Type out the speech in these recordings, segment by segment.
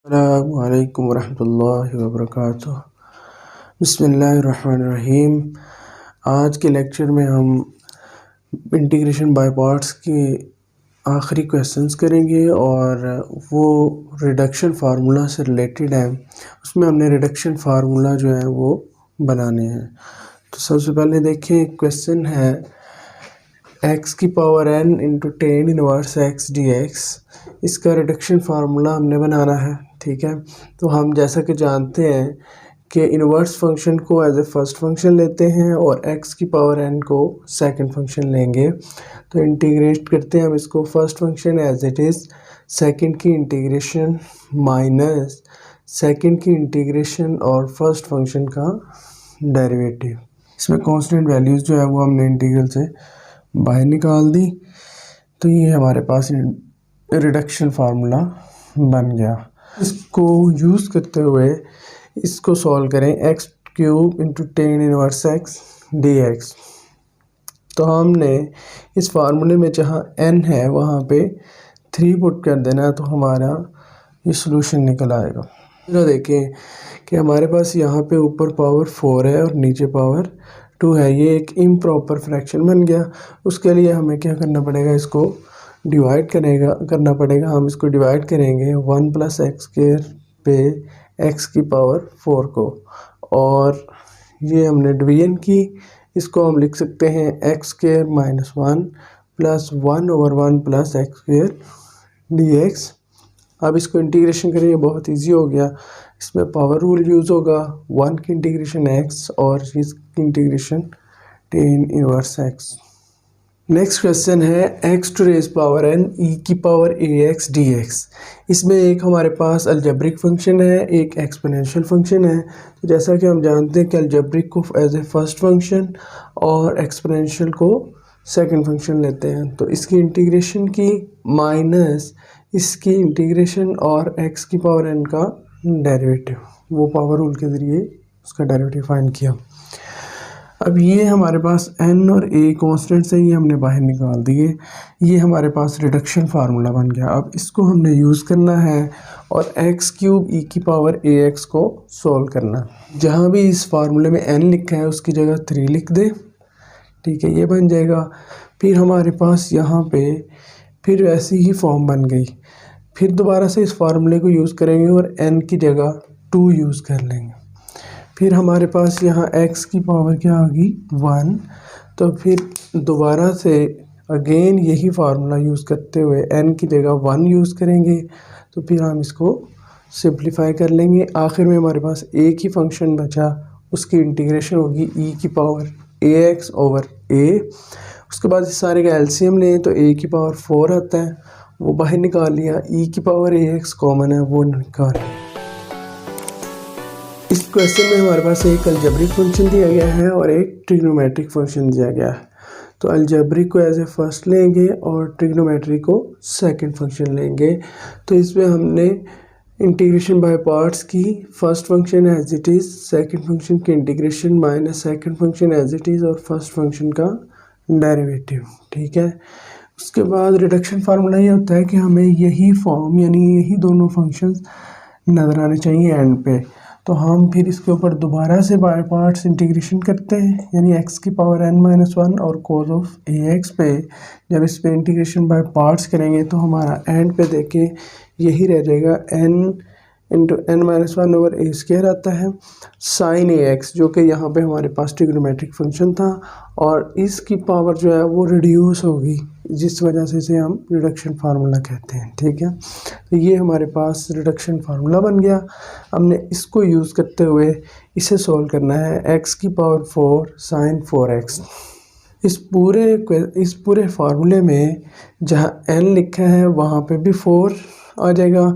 अस्सलामु अलैकुम वरहमतुल्लाहि वबरकातुह। बिस्मिल्लाहिर्रहमानिर्रहीम। आज के लेक्चर में हम इंटीग्रेशन बाय पार्ट्स के आखिरी क्वेश्चंस करेंगे और वो रिडक्शन फार्मूला से रिलेटेड है। उसमें हमने रिडक्शन फार्मूला जो है वो बनाने हैं। तो सबसे पहले देखें, क्वेश्चन है x की power n into ten inverse x dx। इसका रिडक्शन फार्मूला हमने बनाना है, ठीक है। तो हम जैसा कि जानते हैं कि इनवर्स फंक्शन को एज ए फर्स्ट फंक्शन लेते हैं और x की पावर n को सेकंड फंक्शन लेंगे। तो इंटीग्रेट करते हैं हम इसको, first function as it is, second की इंटीग्रेशन माइनस सेकंड की इंटीग्रेशन और फर्स्ट फंक्शन का डेरिवेटिव। इसमें कांस्टेंट वैल्यूज़ जो है वो हमने इंटीग्रल से बाहर निकाल दी। तो ये हमारे पास रिडक्शन फार्मूला बन गया। इसको यूज़ करते हुए इसको सॉल्व करें, x cube into tan inverse x d x. तो हमने इस फार्मूले में जहाँ n है वहाँ पे 3 पुट कर देना है, तो हमारा ये सॉल्यूशन निकल आएगा। तो देखें कि हमारे पास यहाँ पे ऊपर पावर 4 है और नीचे पावर 2 है। ये एक इम्प्रॉपर फ्रैक्शन बन गया। उसके लिए हमें क्या करना पड़ेगा, इसको डिवाइड करना पड़ेगा। हम इसको डिवाइड करेंगे 1 प्लस एक्स स्क्वायर पे x की पावर 4 को, और ये हमने डिवीजन की। इसको हम लिख सकते हैं x square minus 1 plus 1 over 1 plus x square D x. अब इसको इंटीग्रेशन करेंगे, बहुत इजी हो गया। इसमें पावर रूल यूज़ होगा, 1 की इंटीग्रेशन x और इसकी integration tan inverse x। Next question है x to raise power n e की पावर ax dx। इसमें एक हमारे पास अलजेब्रिक फंक्शन है, एक एक्सपोनेंशियल फंक्शन है। तो जैसा कि हम जानते हैं कि अलजेब्रिक को एज ए फर्स्ट फंक्शन और एक्सपोनेंशियल को सेकंड फंक्शन लेते हैं। तो इसकी इंटीग्रेशन की माइनस इसकी इंटीग्रेशन और x की पावर n का डेरिवेटिव, वो पावर रूल के ज़रिए उसका डेरिवेटिव फाइंड किया। अब ये हमारे पास n और a कांस्टेंट्स है, ये हमने बाहर निकाल दिए। ये हमारे पास रिडक्शन फार्मूला बन गया। अब इसको हमने यूज़ करना है और x क्यूब e की पावर ax को सॉल्व करना। जहाँ भी इस फार्मूले में n लिखा है उसकी जगह 3 लिख दे, ठीक है, ये बन जाएगा। फिर हमारे पास यहाँ पे फिर ऐसी ही फॉर्म बन गई। फिर दोबारा से इस फार्मूले को यूज़ करेंगे और n की जगह 2 यूज़ कर लेंगे। फिर हमारे पास यहाँ x की पावर क्या आ गई 1। तो फिर दोबारा से अगेन यही फार्मूला यूज़ करते हुए n की जगह 1 यूज़ करेंगे। तो फिर हम इसको सिंप्लीफाई कर लेंगे। आखिर में हमारे पास एक ही फंक्शन बचा, उसकी इंटीग्रेशन होगी e की पावर ax ओवर a। उसके बाद इस सारे का एलसीएम लें तो a की पावर 4 आता है, वो बाहर निकाल लिया। e की पावर ax कॉमन है, वो निकाल लिया। इस क्वेश्चन में हमारे पास एक अलजेब्रिक फंक्शन दिया गया है और एक ट्रिग्नोमेट्रिक फंक्शन दिया गया है। तो अलजेब्रिक को एज ए फर्स्ट लेंगे और ट्रिग्नोमेट्री को सेकंड फंक्शन लेंगे। तो इसमें हमने इंटीग्रेशन बाय पार्ट्स की, first function as it is, second function की integration minus second function as it is और फर्स्ट फंक्शन का डेरिवेटिव, ठीक है। उसके बाद रिडक्शन फार्मूला ये होता है कि हमें यही फॉर्म यानी यही दोनों फंक्शंस नज़र आने चाहिए एंड पे। तो हम फिर इसके ऊपर दोबारा से बाय पार्ट्स इंटीग्रेशन करते हैं, यानी x की पावर n माइनस 1 और कोस ऑफ ax पे जब इस पे इंटीग्रेशन बाय पार्ट्स करेंगे तो हमारा एंड पे देखें यही रह जाएगा n into n minus 1 over a square आता है साइन ax, जो कि यहाँ पे हमारे पास ट्रिग्नोमेट्रिक फंक्शन था और इसकी पावर जो है वो रिड्यूस होगी, जिस वजह से इसे हम रिडक्शन फार्मूला कहते हैं, ठीक है। तो ये हमारे पास रिडक्शन फार्मूला बन गया। हमने इसको यूज़ करते हुए इसे सॉल्व करना है, x की पावर 4 साइन 4x। इस पूरे फार्मूले में जहाँ n लिखा है वहाँ पे भी 4 आ जाएगा,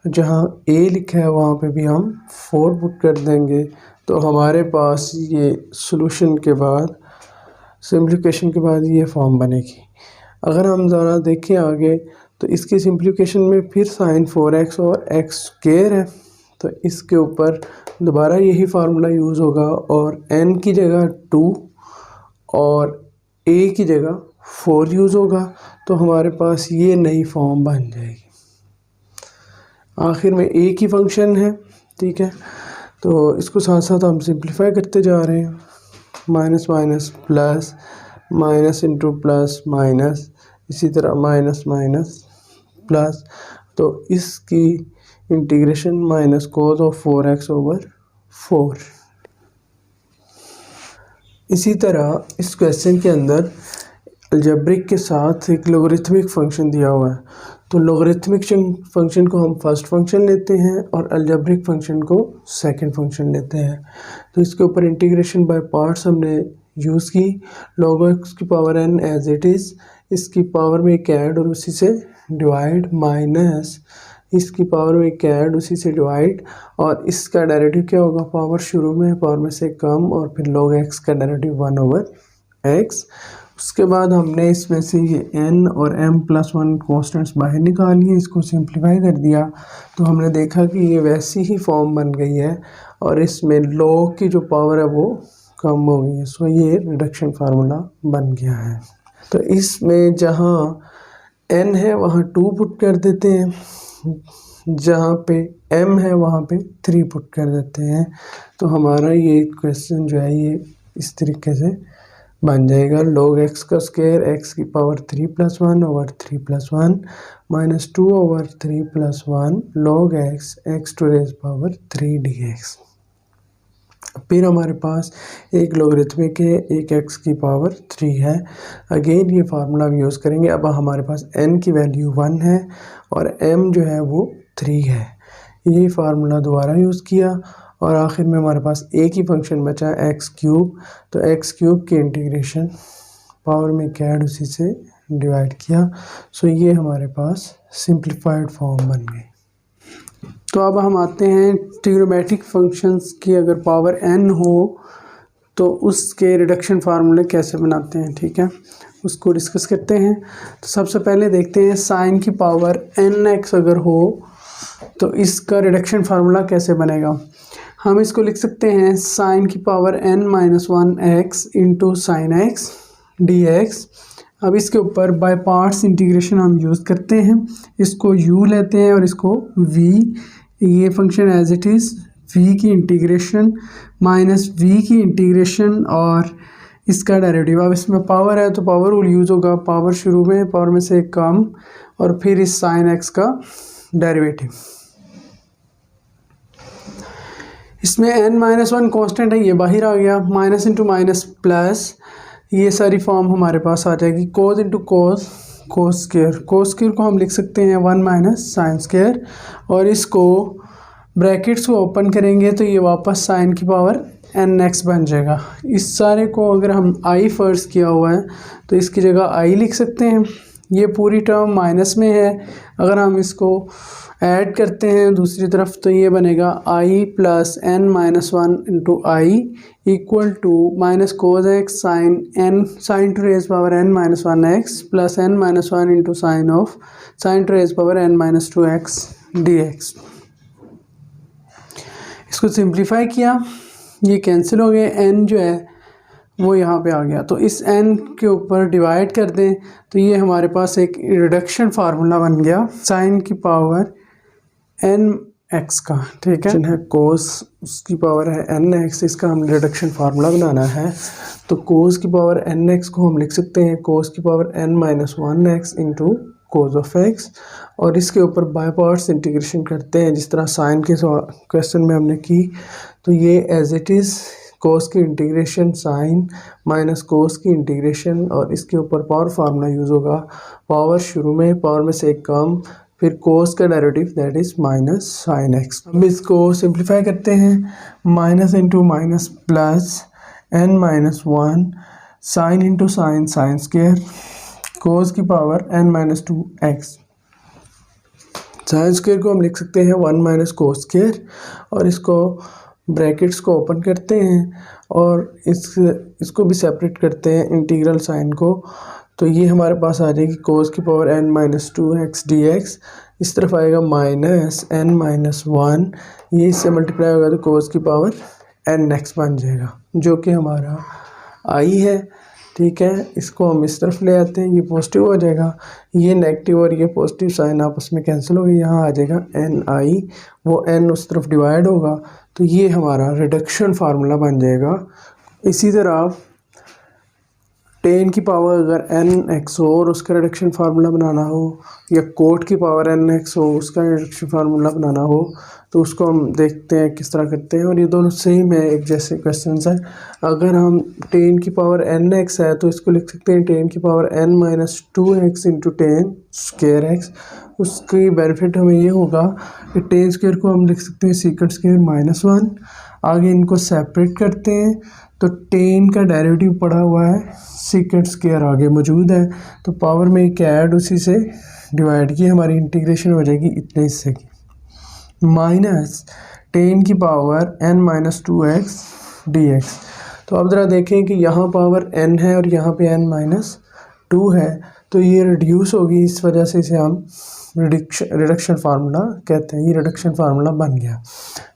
जहाँ a लिखा है वहाँ पे भी हम 4 पुट कर देंगे। तो हमारे पास ये सॉल्यूशन के बाद, सिम्प्लिफिकेशन के बाद ये फॉर्म बनेगी। अगर हम ज़रा देखें आगे तो इसकी सिंप्लीफिकेशन में फिर साइन 4x और x स्क्वायर है, तो इसके ऊपर दोबारा यही फार्मूला यूज़ होगा और n की जगह 2 और a की जगह 4 यूज़ होगा, तो हमारे पास ये नई फॉर्म बन जाएगी। आखिर में a की फंक्शन है, ठीक है, तो इसको साथ साथ हम सिंप्लीफाई करते जा रहे हैं। Minus minus plus, minus into plus minus, इसी तरह माइनस माइनस प्लस, तो इसकी integration minus cos of 4x over 4। इसी तरह इस क्वेश्चन के अंदर अलजेब्रिक के साथ एक लोगरिथमिक फंक्शन दिया हुआ है, तो लोगरिथमिक फंक्शन को हम फर्स्ट फंक्शन लेते हैं और अलजेब्रिक फंक्शन को सेकंड फंक्शन लेते हैं। तो इसके ऊपर इंटीग्रेशन बाय पार्ट्स हमने यूज़ की। log x की power n as it is, इसकी पावर में एक ऐड और उसी से डिवाइड, माइनस इसकी पावर में एक ऐड उसी से डिवाइड, और इसका डेरिवेटिव क्या होगा, पावर शुरू में पावर में से कम, और फिर log x का डेरिवेटिव 1 ओवर x। उसके बाद हमने इसमें से ये n और m+1 कॉन्स्टेंट्स बाहर निकाल लिए, इसको सिंप्लीफाई कर दिया, तो हमने देखा कि ये वैसी ही फॉर्म बन गई है और इसमें log की जो पावर है वो कम हो गई है। सो ये रिडक्शन फार्मूला बन गया है। तो इसमें जहाँ n है वहाँ 2 पुट कर देते हैं, जहाँ पे m है वहाँ पे 3 पुट कर देते हैं, तो हमारा ये क्वेश्चन जो है ये इस तरीके से बन जाएगा। log x का स्क्वायर x की power 3+1 over 3+1 minus 2 over 3+1 log x to raise power 3 dx। फिर हमारे पास एक लोगरिथमिक है, एक x की पावर 3 है। अगेन ये फार्मूला हम यूज़ करेंगे। अब हमारे पास n की वैल्यू 1 है और m जो है वो 3 है। यही फार्मूला दोबारा यूज़ किया और आखिर में हमारे पास a की फंक्शन बचा x क्यूब, तो x क्यूब की इंटीग्रेशन पावर में कैड उसी से डिवाइड किया। सो ये हमारे पास सिंप्लीफाइड फॉर्म बन गई। तो अब हम आते हैं ट्रिग्नोमेट्रिक फंक्शंस की अगर पावर n हो तो उसके रिडक्शन फार्मूले कैसे बनाते हैं, ठीक है, उसको डिस्कस करते हैं। तो सबसे पहले देखते हैं साइन की पावर nx अगर हो तो इसका रिडक्शन फार्मूला कैसे बनेगा। हम इसको लिख सकते हैं साइन की power n-1x into sine x dx। अब इसके ऊपर बाय पार्ट्स इंटीग्रेशन हम यूज़ करते हैं, इसको u लेते हैं और इसको v, ये function as it is, v की इंटीग्रेशन माइनस v की इंटीग्रेशन और इसका डेरिवेटिव। अब इसमें पावर है तो पावर रूल यूज़ होगा, पावर शुरू में पावर में से कम और फिर इस साइन x का डेरिवेटिव। इसमें n-1 कांस्टेंट है, ये बाहर आ गया, माइनस इंटू माइनस प्लस, ये सारी फॉर्म हमारे पास आ जाएगी cos into cos, cos square. Cos square को हम लिख सकते हैं 1 माइनस साइन स्क्वायर और इसको ब्रैकेट्स को ओपन करेंगे तो ये वापस साइन की पावर nx बन जाएगा। इस सारे को अगर हम i फर्स्ट किया हुआ है तो इसकी जगह i लिख सकते हैं। ये पूरी टर्म माइनस में है, अगर हम इसको ऐड करते हैं दूसरी तरफ तो ये बनेगा i plus n-1 into I equal to minus cos x sine to raise power n-1x plus n-1 into sine to raise power n-2x dx। इसको सिंप्लीफाई किया, ये कैंसिल हो गए, n जो है वो यहाँ पे आ गया, तो इस n के ऊपर डिवाइड कर दें तो ये हमारे पास एक रिडक्शन फार्मूला बन गया साइन की पावर nx का, ठीक है कोस उसकी पावर है nx, इसका हम रिडक्शन फार्मूला बनाना है। तो कोस की पावर nx को हम लिख सकते हैं कोस की power n-1x into cos of x और इसके ऊपर बाय पार्ट्स इंटीग्रेशन करते हैं जिस तरह साइन के क्वेश्चन में हमने की। तो ये एज इट इज़ कोस की इंटीग्रेशन साइन माइनस कोस की इंटीग्रेशन और इसके ऊपर पावर फार्मूला यूज़ होगा, पावर शुरू में पावर में से कम, फिर कोस का derivative that is minus sine x. अब इसको सिंप्लीफाई करते हैं, minus into minus plus n-1 sine into sine square कोस की पावर n-2x। साइन स्क्वायर को हम लिख सकते हैं 1 माइनस कोस स्क्वायर और इसको ब्रैकेट्स को ओपन करते हैं और इसको भी सेपरेट करते हैं इंटीग्रल साइन को, तो ये हमारे पास आ जाएगी कोस की पावर n-2x dx। इस तरफ आएगा माइनस n-1 ये इससे मल्टीप्लाई होगा तो कोस की पावर एन एक्स बन जाएगा, जो कि हमारा आई है। ठीक है, इसको हम इस तरफ ले आते हैं, ये पॉजिटिव हो जाएगा, ये नेगेटिव और ये पॉजिटिव साइन आपस में कैंसिल हो गई, यहाँ आ जाएगा एन आई, वो एन उस तरफ डिवाइड होगा, तो ये हमारा रिडक्शन फार्मूला बन जाएगा। इसी तरह टेन की पावर अगर एन एक्स हो और उसका रिडक्शन फार्मूला बनाना हो, या कोट की पावर एन एक्स हो उसका रिडक्शन फार्मूला बनाना हो, तो उसको हम देखते हैं किस तरह करते हैं। और ये दोनों सेम है, एक जैसे क्वेश्चंस है। अगर हम टेन की पावर एन एक्स है तो इसको लिख सकते हैं टेन की power n minus two x into tan square x. उसकी बेनिफिट हमें ये होगा कि टेन स्क्वेयर को हम लिख सकते हैं सीकेंट स्क्वेयर माइनस वन। आगे इनको सेपरेट करते हैं तो टेन का डेरिवेटिव पड़ा हुआ है, सीकेंट स्क्वेयर आगे मौजूद है, तो पावर में एक ऐड उसी से डिवाइड की हमारी इंटीग्रेशन हो जाएगी इतने हिस्से की, माइनस टेन की power n minus two x d x. तो अब ज़रा देखें कि यहाँ पावर n है और यहाँ पे n माइनस टू है, तो ये रिड्यूस होगी, इस वजह से इसे हम रिडक्शन फार्मूला कहते हैं। ये रिडक्शन फार्मूला बन गया।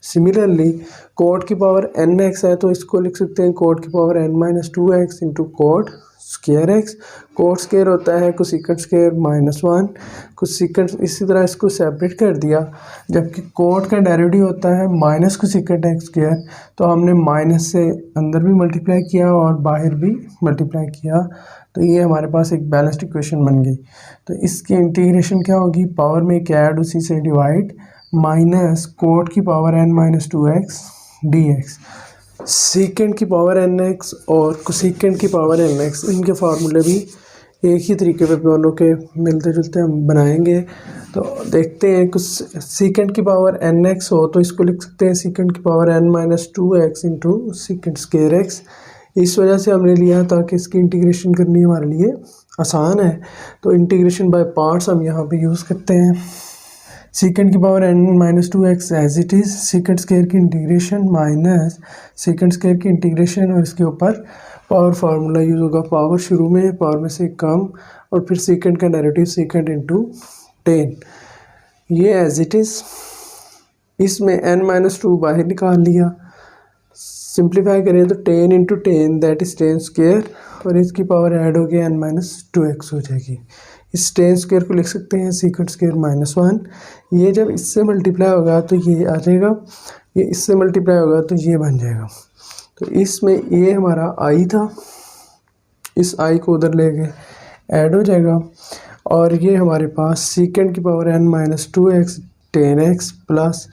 सिमिलरली कोट की पावर एन एक्स है तो इसको लिख सकते हैं कोट की power n minus two x into cot square x. Cot square होता है cosecant square minus one, cosecant, इसी तरह इसको सेपरेट कर दिया। जबकि कोट का डेरिवेटिव होता है माइनस कोसेकेंट एक्स स्क्वेयर, तो हमने माइनस से अंदर भी मल्टीप्लाई किया और बाहर भी मल्टीप्लाई किया, तो ये हमारे पास एक बैलेंस्ड इक्वेशन बन गई। तो इसकी इंटीग्रेशन क्या होगी, पावर में एक ऐड उसी से डिवाइड, माइनस कोट की power n minus two x d x. Secant की पावर एन एक्स और कोसेकेंट की पावर एन एक्स, इनके फार्मूले भी एक ही तरीके पे दोनों के मिलते जुलते हम बनाएंगे। तो देखते हैं, कुछ सीकेंट की पावर एन एक्स हो तो इसको लिख सकते हैं सीकेंट की power n minus two x into secant square x. इस वजह से हमने लिया ताकि इसकी इंटीग्रेशन करनी हमारे लिए आसान है। तो इंटीग्रेशन बाय पार्ट्स हम यहाँ पे यूज़ करते हैं। सीकेंट की power n minus two x as it is, secant square की इंटीग्रेशन माइनस सीकेंट स्क्वायर की इंटीग्रेशन, और इसके ऊपर पावर फार्मूला यूज़ होगा। पावर शुरू में पावर में से कम और फिर सीकेंट का डेरिवेटिव सीकेंट इंटू टेन, ये एज इट इज़। इसमें एन माइनस टू बाहर निकाल लिया, सिंप्लीफाई करें तो ten into ten that is ten square, और इसकी पावर ऐड हो गया एन माइनस टू एक्स हो जाएगी। इस टेन स्क्वेयर को लिख सकते हैं सीकेंट स्क्वेयर माइनस वन। ये जब इससे मल्टीप्लाई होगा तो ये आ जाएगा, ये इससे मल्टीप्लाई होगा तो ये बन जाएगा। तो इसमें ये हमारा आई था, इस आई को उधर ले गए ऐड हो जाएगा, और ये हमारे पास सीकेंट की power n minus two x tan x plus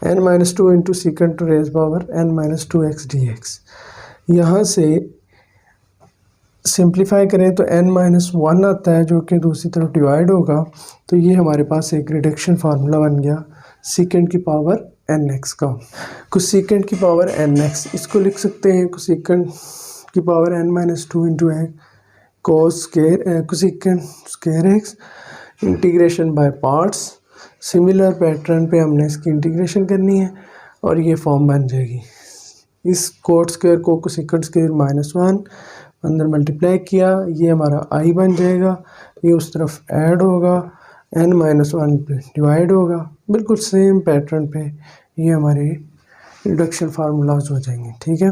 n minus two into secant to raise power n minus two x d x. यहाँ से सिंप्लीफाई करें तो n माइनस वन आता है जो कि दूसरी तरफ डिवाइड होगा, तो ये हमारे पास एक रिडक्शन फार्मूला बन गया सीकेंट की पावर एन एक्स का। कोसेकेंट की पावर एन एक्स, इसको लिख सकते हैं कोसेकेंट की power n minus two into x cos square cosecant square x, integration by parts. Similar pattern पे हमने इसकी इंटीग्रेशन करनी है और ये फॉर्म बन जाएगी। इस कोट स्क्वायर को कोसेकेंट स्क्वायर माइनस वन अंदर मल्टीप्लाई किया, ये हमारा आई बन जाएगा, ये उस तरफ ऐड होगा, एन माइनस वन पे डिवाइड होगा। बिल्कुल सेम पैटर्न पे ये हमारे रिडक्शन फार्मूलाज हो जाएंगे। ठीक है।